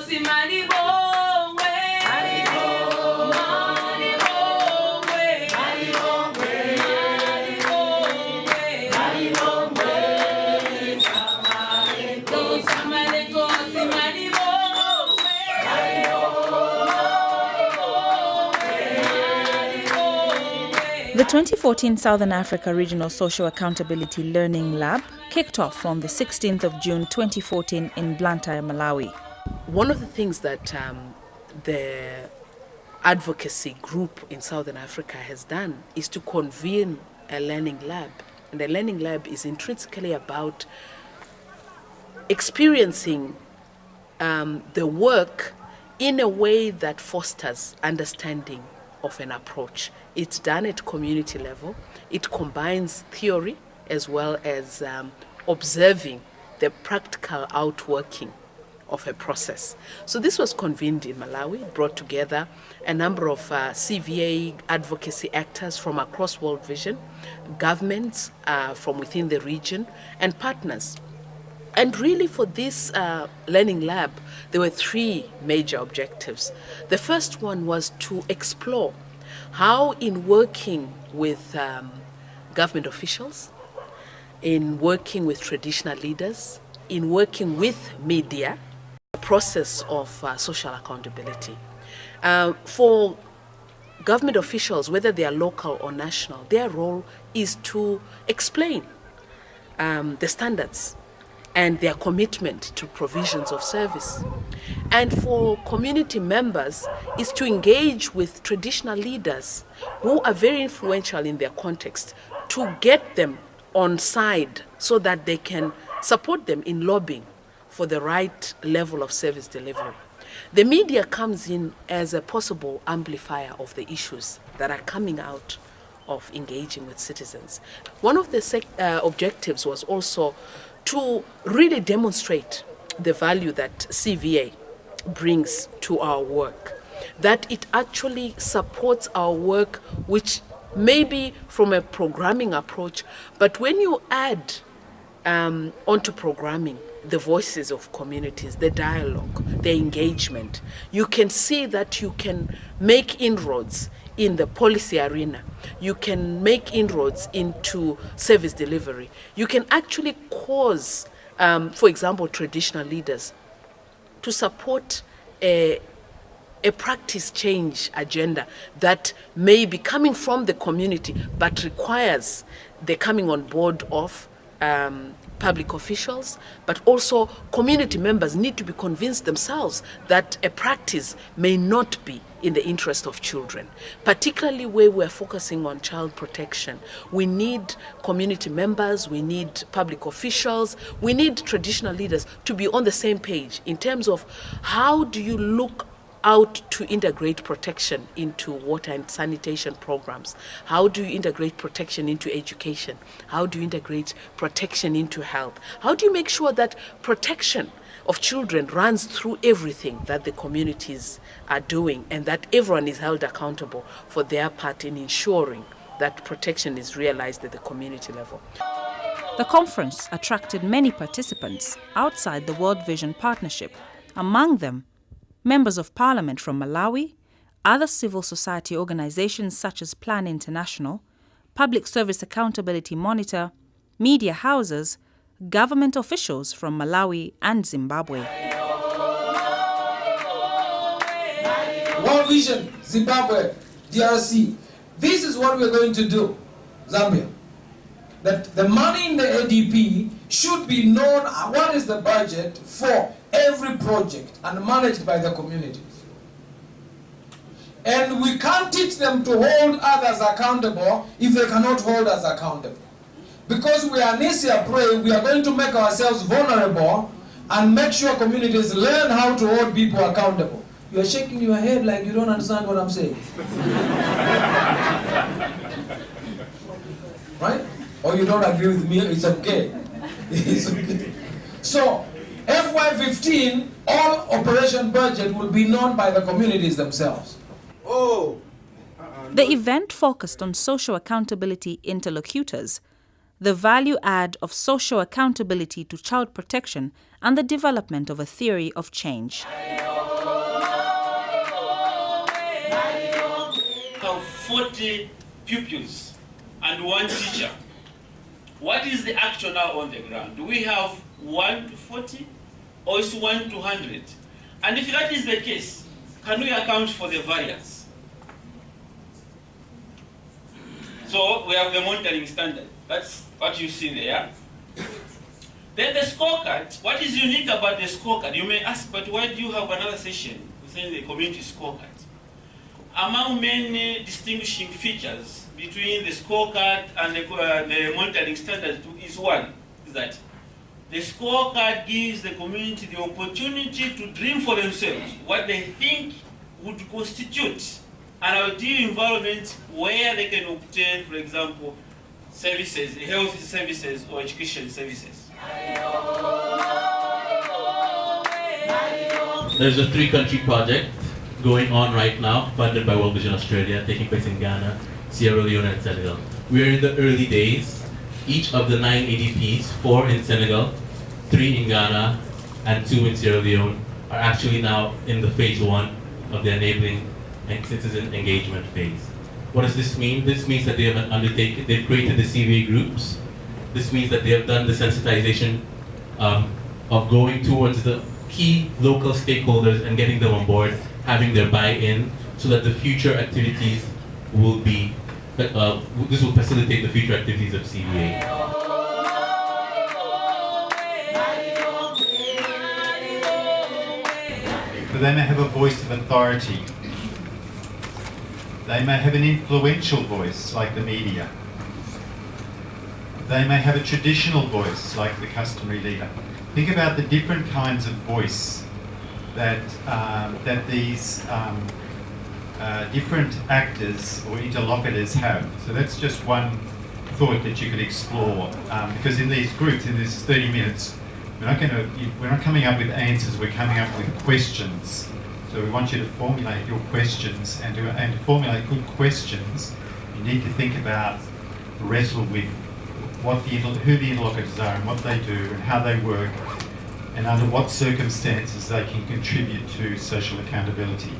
The 2014 Southern Africa Regional Social Accountability Learning Lab kicked off on the 16th of June 2014 in Blantyre, Malawi. One of the things that the advocacy group in Southern Africa has done is to convene a learning lab. And the learning lab is intrinsically about experiencing the work in a way that fosters understanding of an approach. It's done at community level. It combines theory as well as observing the practical outworking of a process. So this was convened in Malawi. It brought together a number of CVA advocacy actors from across World Vision, governments from within the region, and partners. And really for this learning lab, there were three major objectives. The first one was to explore how in working with government officials, in working with traditional leaders, in working with media, the process of social accountability. For government officials, whether they are local or national, their role is to explain the standards and their commitment to provisions of service. And for community members is to engage with traditional leaders who are very influential in their context to get them on side so that they can support them in lobbying for the right level of service delivery. The media comes in as a possible amplifier of the issues that are coming out of engaging with citizens. One of the objectives was also to really demonstrate the value that CVA brings to our work, that it actually supports our work, which may be from a programming approach, but when you add onto programming the voices of communities, the dialogue, the engagement, you can see that you can make inroads in the policy arena. You can make inroads into service delivery. You can actually cause, for example, traditional leaders to support a practice change agenda that may be coming from the community but requires the coming on board of public officials, but also community members need to be convinced themselves that a practice may not be in the interest of children, particularly where we're focusing on child protection. We need community members, we need public officials, we need traditional leaders to be on the same page in terms of how do you look out to integrate protection into water and sanitation programs? How do you integrate protection into education? How do you integrate protection into health? How do you make sure that protection of children runs through everything that the communities are doing and that everyone is held accountable for their part in ensuring that protection is realized at the community level? The conference attracted many participants outside the World Vision Partnership, among them members of parliament from Malawi, other civil society organizations such as Plan International, Public Service Accountability Monitor, media houses, government officials from Malawi and Zimbabwe. World Vision, Zimbabwe, DRC. This is what we're going to do, Zambia. That the money in the ADP should be known what is the budget for every project and managed by the communities. And we can't teach them to hold others accountable if they cannot hold us accountable. Because we are Nisia Pray, we are going to make ourselves vulnerable and make sure communities learn how to hold people accountable. You are shaking your head like you don't understand what I'm saying. Right? Or you don't agree with me, it's okay. It's okay. So, FY15, all operation budget will be known by the communities themselves. The event focused on social accountability interlocutors, the value add of social accountability to child protection, and the development of a theory of change. 40 pupils and 1 teacher. What is the actual now on the ground? Do we have 1 to 40 or is 1 to 100? And if that is the case, can we account for the variance? So we have the monitoring standard. That's what you see there. Then the scorecard. What is unique about the scorecard? You may ask, but why do you have another session within the community scorecard? Among many distinguishing features between the scorecard and the monitoring standards is one, is that the scorecard gives the community the opportunity to dream for themselves what they think would constitute an ideal environment where they can obtain, for example, services, health services or education services. There's a 3-country project going on right now, funded by World Vision Australia, taking place in Ghana, Sierra Leone, and Senegal. We are in the early days. Each of the 9 ADPs, 4 in Senegal, 3 in Ghana, and 2 in Sierra Leone, are actually now in the phase 1 of the enabling and citizen engagement phase. What does this mean? This means that they have undertaken, they've created the CVA groups. This means that they have done the sensitization of going towards the key local stakeholders and getting them on board, having their buy-in, so that the future activities will be, this will facilitate the future activities of CVA. But they may have a voice of authority. They may have an influential voice, like the media. They may have a traditional voice, like the customary leader. Think about the different kinds of voice that these different actors or interlocutors have. So that's just one thought that you could explore. Because in these groups, in this 30 minutes, we're not coming up with answers. We're coming up with questions. So we want you to formulate your questions, and to formulate good questions, you need to think about, wrestle with who the interlocutors are and what they do and how they work, and under what circumstances they can contribute to social accountability.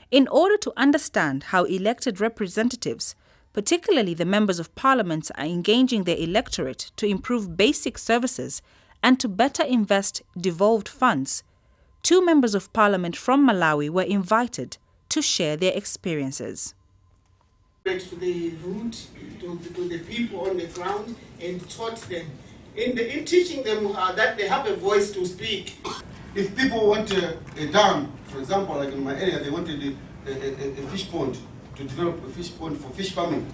In order to understand how elected representatives, particularly the members of parliament, are engaging their electorate to improve basic services and to better invest devolved funds, 2 members of parliament from Malawi were invited to share their experiences. To the root, to the people on the ground, and taught them. In teaching them that they have a voice to speak. If people want a dam, for example, like in my area, they wanted a fish pond, to develop a fish pond for fish farming.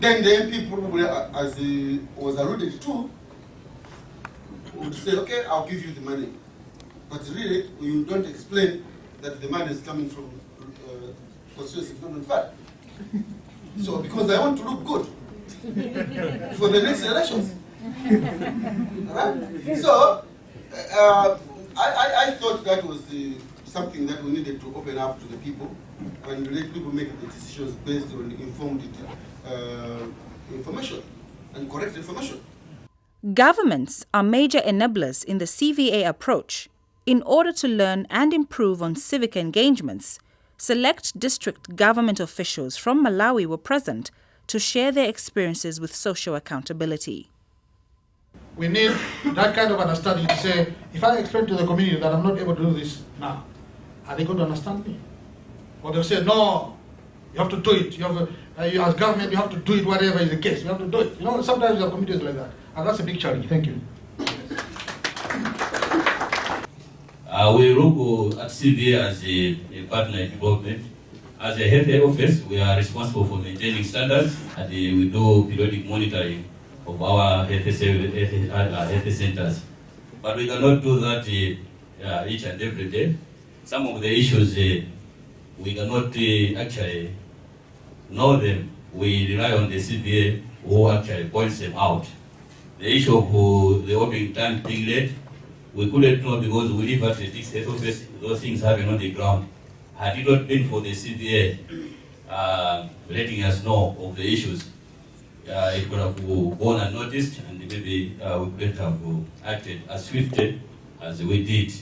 Then the MP probably, as was alluded to, would say, okay, I'll give you the money. But really, you don't explain that the money is coming from Constituency Development Fund. So, because I want to look good for the next elections. Right? So, I thought that was something that we needed to open up to the people and let people make the decisions based on informed information and correct information. Governments are major enablers in the CVA approach. In order to learn and improve on civic engagements, select district government officials from Malawi were present to share their experiences with social accountability. We need that kind of understanding to say, if I explain to the community that I'm not able to do this now, are they going to understand me? Or they'll say, no, you have to do it. You as government, you have to do it, whatever is the case. You have to do it. You know, sometimes there are communities like that. And that's a big challenge. Thank you. We look at CVA as a partner in development. As a health office, we are responsible for maintaining standards, and we do periodic monitoring of our health centers. But we cannot do that each and every day. Some of the issues we cannot actually know them. We rely on the CVA who actually points them out. The issue of the opening time being late, we couldn't know because we live at the health office, those things happen on the ground. Had it not been for the CVA letting us know of the issues, it could have gone unnoticed, and maybe we couldn't have acted as swiftly as we did.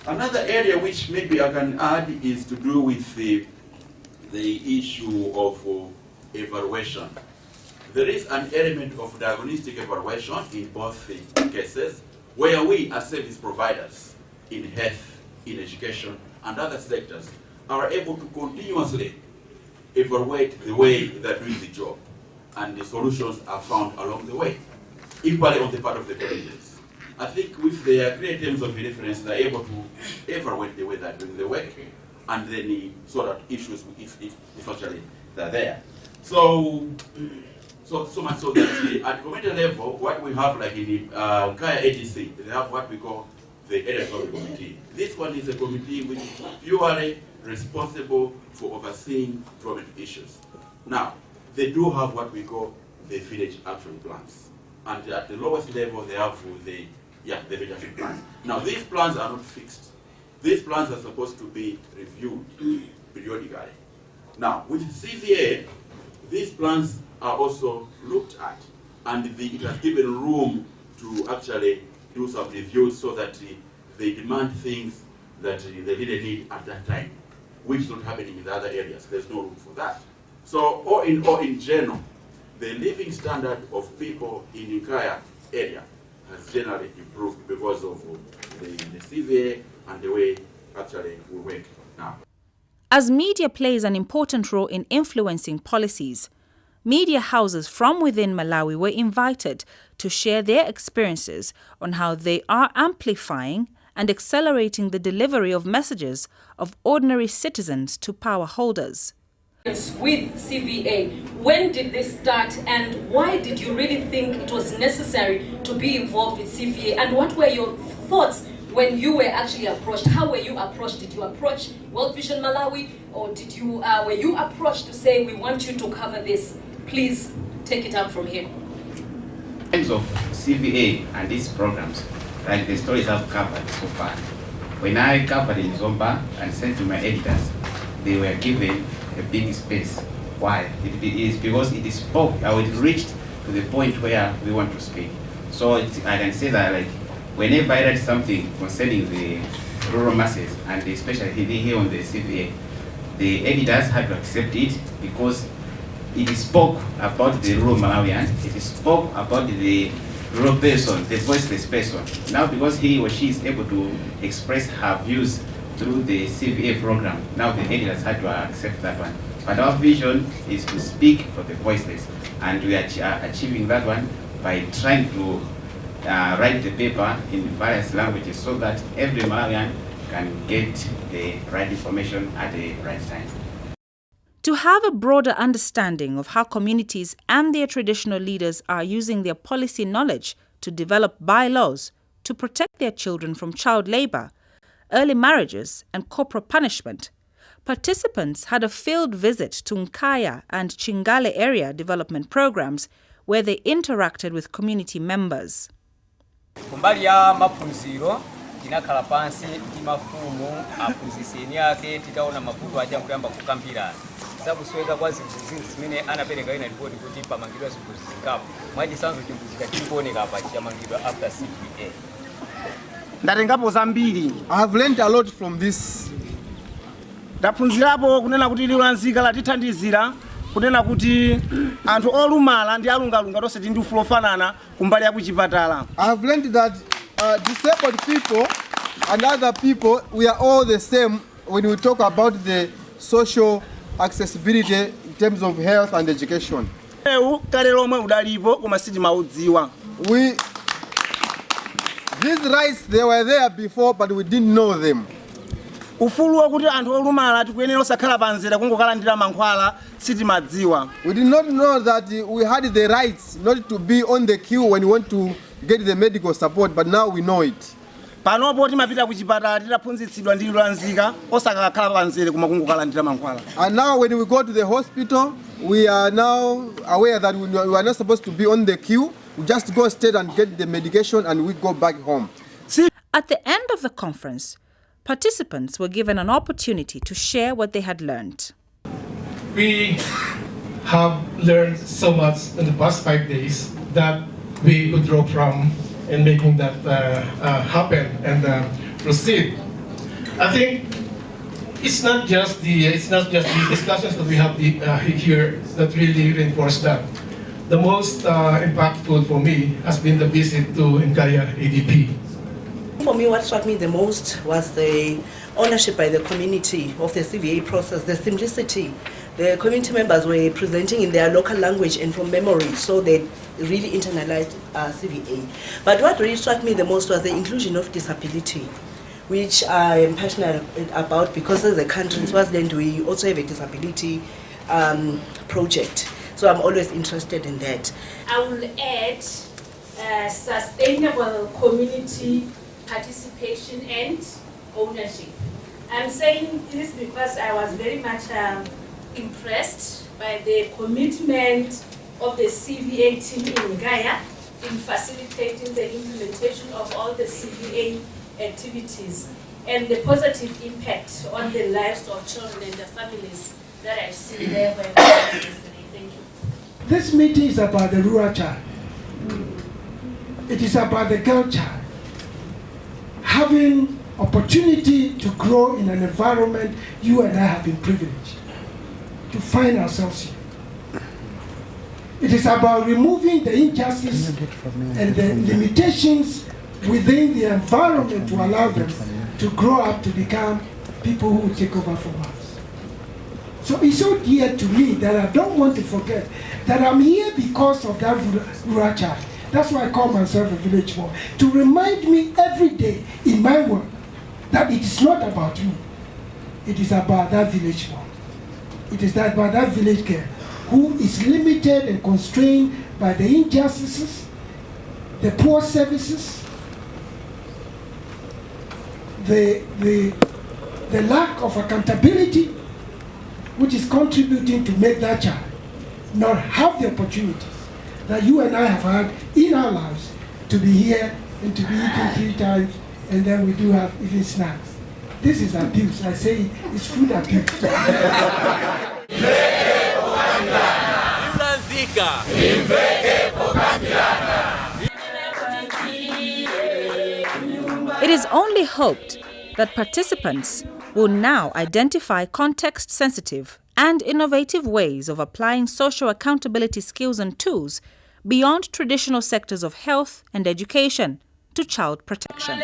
Another area which maybe I can add is to do with the issue of evaluation. There is an element of diagnostic evaluation in both cases, where we as service providers in health, in education, and other sectors are able to continuously evaluate the way they're doing the job, and the solutions are found along the way, equally on the part of the colleges. I think with their clear terms of reference, they're able to evaluate the way they're doing the work, and then sort out issues if actually they're there. So much so that at community level, what we have, like in the Kaya ADC, they have what we call the area development committee. This one is a committee which is purely responsible for overseeing development issues. Now, they do have what we call the village action plans, and at the lowest level, they have the village action plans. Now, these plans are not fixed. These plans are supposed to be reviewed periodically. Now, with CVA, these plans are also looked at, and it has given room to actually do some reviews so that they demand things that they really need at that time, which is not happening in the other areas. There's no room for that. So, all in general, the living standard of people in the Kaya area has generally improved because of the CVA and the way actually we work now. As media plays an important role in influencing policies, media houses from within Malawi were invited to share their experiences on how they are amplifying and accelerating the delivery of messages of ordinary citizens to power holders. With CVA, when did this start, and why did you really think it was necessary to be involved with CVA, and what were your thoughts when you were actually approached? How were you approached? Did you approach World Vision Malawi, or were you approached to say, we want you to cover this? Please take it up from here. In terms of CVA and these programs, like the stories I've covered so far, when I covered in Zomba and sent to my editors, they were given a big space. Why? It is because it spoke, or it reached to the point where we want to speak. So I can say that, like, whenever I read something concerning the rural masses, and especially here on the CVA, the editors had to accept it because it spoke about the rural Malawian, it spoke about the rural person, the voiceless person. Now, because he or she is able to express her views through the CVA program, now the editors had to accept that one. But our vision is to speak for the voiceless, and we are achieving that one by trying to write the paper in various languages so that every Malawian can get the right information at the right time. To have a broader understanding of how communities and their traditional leaders are using their policy knowledge to develop bylaws to protect their children from child labor, early marriages, and corporal punishment, participants had a field visit to Nkaya and Chingale area development programs where they interacted with community members. Kumbali ya mapunziro tinakhala pansi ndi mafumu aphunzitseni ake titaona mavuto aja kuyamba kukambirana zakusweka kwa zinthu zimene anapereka ina ripoti kuti pamangidwa zinthu zikapo mwachisanzo chimbuzi chikuoneka apa chamangidwa after CVA. Ndatengapo zambiri. I have learned a lot from this. Ndaphunzirapo kunena kuti lilanzika latithandizira kunena kuti anthu olumala ndi alungalunga tonse ndi ufulu ofanana kumbali ya kuchipatala. I have learned that disabled people and other people, we are all the same when we talk about the social accessibility in terms of health and education. These rights, they were there before, but we didn't know them. Ufulu wakuti anthu olumala tikuyenera osakhala panzira kungokalandira mankhwala sitimadziwa. We did not know that we had the rights not to be on the queue when we want to get the medical support, but now we know it. Panopo timapita kuchipatala titaphunzitsidwa ndi lulanzika osakhala panzira kuma kungokalandira mankhwala. And now when we go to the hospital, we are now aware that we are not supposed to be on the queue. We just go straight and get the medication and we go back home. At the end of the conference, participants were given an opportunity to share what they had learned. We have learned so much in the past 5 days that we could draw from in making that happen and proceed. I think it's not just the discussions that we have here that really reinforce that. The most impactful for me has been the visit to Ngaya ADP. For me, what struck me the most was the ownership by the community of the CVA process, the simplicity. The community members were presenting in their local language and from memory, so they really internalized CVA. But what really struck me the most was the inclusion of disability, which I am passionate about because as a country in Swaziland, we also have a disability project. So I'm always interested in that. I will add sustainable community participation and ownership. I'm saying this because I was very much impressed by the commitment of the CVA team in Ngaya in facilitating the implementation of all the CVA activities and the positive impact on the lives of children and the families that I've seen there when I was yesterday. Thank you. This meeting is about the rural child. It is about the girl child having opportunity to grow in an environment you and I have been privileged to find ourselves here. It is about removing the injustice and the limitations within the environment to allow them to grow up to become people who will take over from us. So it's so dear to me that I don't want to forget that I'm here because of that rural child. That's why I call myself a village boy, to remind me every day in my work that it is not about me. It is about that village boy. It is about that village girl who is limited and constrained by the injustices, the poor services, the lack of accountability, which is contributing to make that child not have the opportunities that you and I have had in our lives to be here and to be eating 3 times, and then we do have even snacks. This is abuse. I say it's food abuse. It is only hoped that participants will now identify context-sensitive and innovative ways of applying social accountability skills and tools beyond traditional sectors of health and education to child protection.